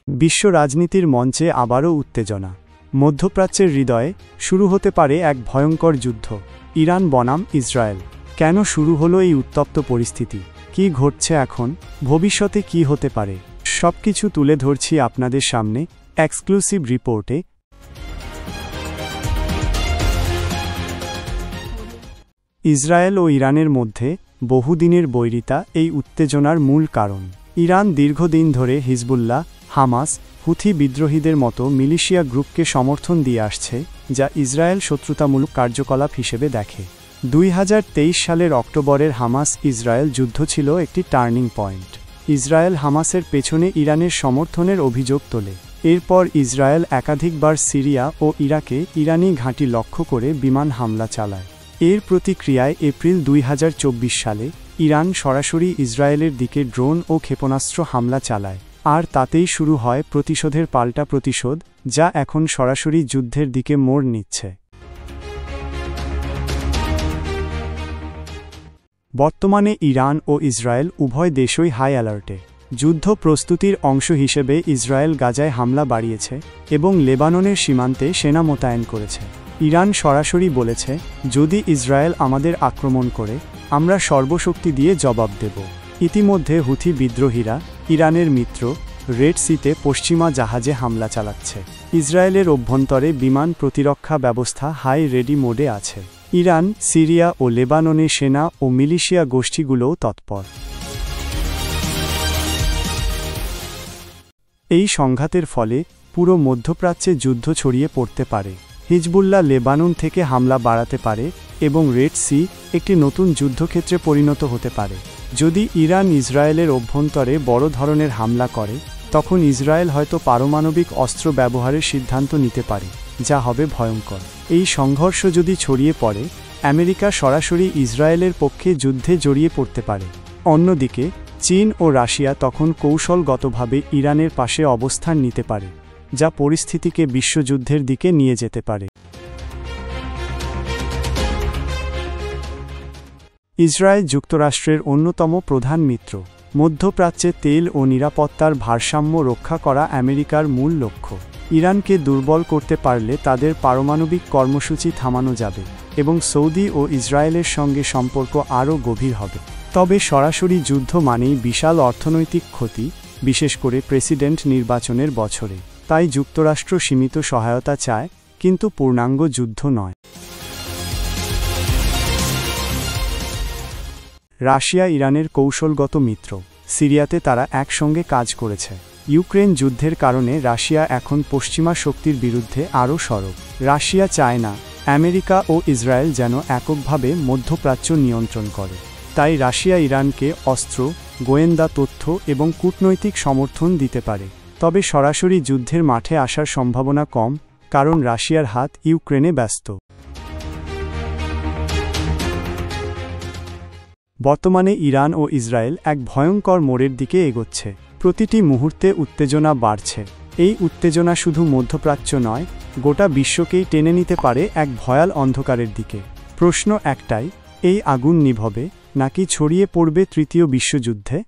বিশ্ব রাজনীতির মঞ্চে আবারও উত্তেজনা। মধ্যপ্রাচ্যের হৃদয়ে শুরু হতে পারে এক ভয়ঙ্কর যুদ্ধ। ইরান বনাম ইসরায়েল। কেন শুরু হলো এই উত্তপ্ত পরিস্থিতি? কি ঘটছে এখন? ভবিষ্যতে কি হতে পারে? সবকিছু তুলে ধরছি আপনাদের সামনে এক্সক্লুসিভ রিপোর্টে। ইসরায়েল ও ইরানের মধ্যে বহুদিনের বৈরিতা এই উত্তেজনার মূল কারণ। ইরান দীর্ঘদিন ধরে হিজবুল্লাহ, হামাস, হুথি বিদ্রোহীদের মতো মিলিশিয়া গ্রুপকে সমর্থন দিয়ে আসছে, যা ইসরায়েল শত্রুতামূলক কার্যকলাপ হিসেবে দেখে। 2023 সালের অক্টোবরের হামাস ইসরায়েল যুদ্ধ ছিল একটি টার্নিং পয়েন্ট। ইসরায়েল হামাসের পেছনে ইরানের সমর্থনের অভিযোগ তোলে। এরপর ইসরায়েল একাধিকবার সিরিয়া ও ইরাকে ইরানি ঘাঁটি লক্ষ্য করে বিমান হামলা চালায়। এর প্রতিক্রিয়ায় এপ্রিল 2024 সালে ইরান সরাসরি ইসরায়েলের দিকে ড্রোন ও ক্ষেপণাস্ত্র হামলা চালায়, আর তাতেই শুরু হয় প্রতিশোধের পাল্টা প্রতিশোধ, যা এখন সরাসরি যুদ্ধের দিকে মোড় নিচ্ছে। বর্তমানে ইরান ও ইসরায়েল উভয় দেশই হাই অ্যালার্টে। যুদ্ধ প্রস্তুতির অংশ হিসেবে ইসরায়েল গাজায় হামলা বাড়িয়েছে এবং লেবাননের সীমান্তে সেনা মোতায়েন করেছে। ইরান সরাসরি বলেছে, যদি ইসরায়েল আমাদের আক্রমণ করে, আমরা সর্বশক্তি দিয়ে জবাব দেব। ইতিমধ্যে হুথি বিদ্রোহীরা ইরানের মিত্র রেড সিতে পশ্চিমা জাহাজে হামলা চালাচ্ছে। ইসরায়েলের অভ্যন্তরে বিমান প্রতিরক্ষা ব্যবস্থা হাই রেডি মোডে আছে। ইরান, সিরিয়া ও লেবাননে সেনা ও মিলিশিয়া গোষ্ঠীগুলোও তৎপর। এই সংঘাতের ফলে পুরো মধ্যপ্রাচ্যে যুদ্ধ ছড়িয়ে পড়তে পারে। হিজবুল্লাহ লেবানন থেকে হামলা বাড়াতে পারে এবং রেড সি একটি নতুন যুদ্ধক্ষেত্রে পরিণত হতে পারে। যদি ইরান ইসরায়েলের অভ্যন্তরে বড় ধরনের হামলা করে, তখন ইসরায়েল হয়তো পারমাণবিক অস্ত্র ব্যবহারের সিদ্ধান্ত নিতে পারে, যা হবে ভয়ঙ্কর। এই সংঘর্ষ যদি ছড়িয়ে পড়ে, আমেরিকা সরাসরি ইসরায়েলের পক্ষে যুদ্ধে জড়িয়ে পড়তে পারে। অন্যদিকে চীন ও রাশিয়া তখন কৌশলগতভাবে ইরানের পাশে অবস্থান নিতে পারে, যা পরিস্থিতিকে বিশ্বযুদ্ধের দিকে নিয়ে যেতে পারে। ইসরায়েল যুক্তরাষ্ট্রের অন্যতম প্রধান মিত্র। মধ্যপ্রাচ্যে তেল ও নিরাপত্তার ভারসাম্য রক্ষা করা আমেরিকার মূল লক্ষ্য। ইরানকে দুর্বল করতে পারলে তাদের পারমাণবিক কর্মসূচি থামানো যাবে এবং সৌদি ও ইসরায়েলের সঙ্গে সম্পর্ক আরও গভীর হবে। তবে সরাসরি যুদ্ধ মানেই বিশাল অর্থনৈতিক ক্ষতি, বিশেষ করে প্রেসিডেন্ট নির্বাচনের বছরে। তাই যুক্তরাষ্ট্র সীমিত সহায়তা চায়, কিন্তু পূর্ণাঙ্গ যুদ্ধ নয়। রাশিয়া ইরানের কৌশলগত মিত্র। সিরিয়াতে তারা একসঙ্গে কাজ করেছে। ইউক্রেন যুদ্ধের কারণে রাশিয়া এখন পশ্চিমা শক্তির বিরুদ্ধে আরও সরব। রাশিয়া চায় না আমেরিকা ও ইসরায়েল যেন এককভাবে মধ্যপ্রাচ্য নিয়ন্ত্রণ করে। তাই রাশিয়া ইরানকে অস্ত্র, গোয়েন্দা তথ্য এবং কূটনৈতিক সমর্থন দিতে পারে। তবে সরাসরি যুদ্ধের মাঠে আসার সম্ভাবনা কম, কারণ রাশিয়ার হাত ইউক্রেনে ব্যস্ত। বর্তমানে ইরান ও ইসরায়েল এক ভয়ঙ্কর মোড়ের দিকে এগোচ্ছে। প্রতিটি মুহূর্তে উত্তেজনা বাড়ছে। এই উত্তেজনা শুধু মধ্যপ্রাচ্য নয়, গোটা বিশ্বকেই টেনে নিতে পারে এক ভয়াল অন্ধকারের দিকে। প্রশ্ন একটাই, এই আগুন নিভবে নাকি ছড়িয়ে পড়বে তৃতীয় বিশ্বযুদ্ধে?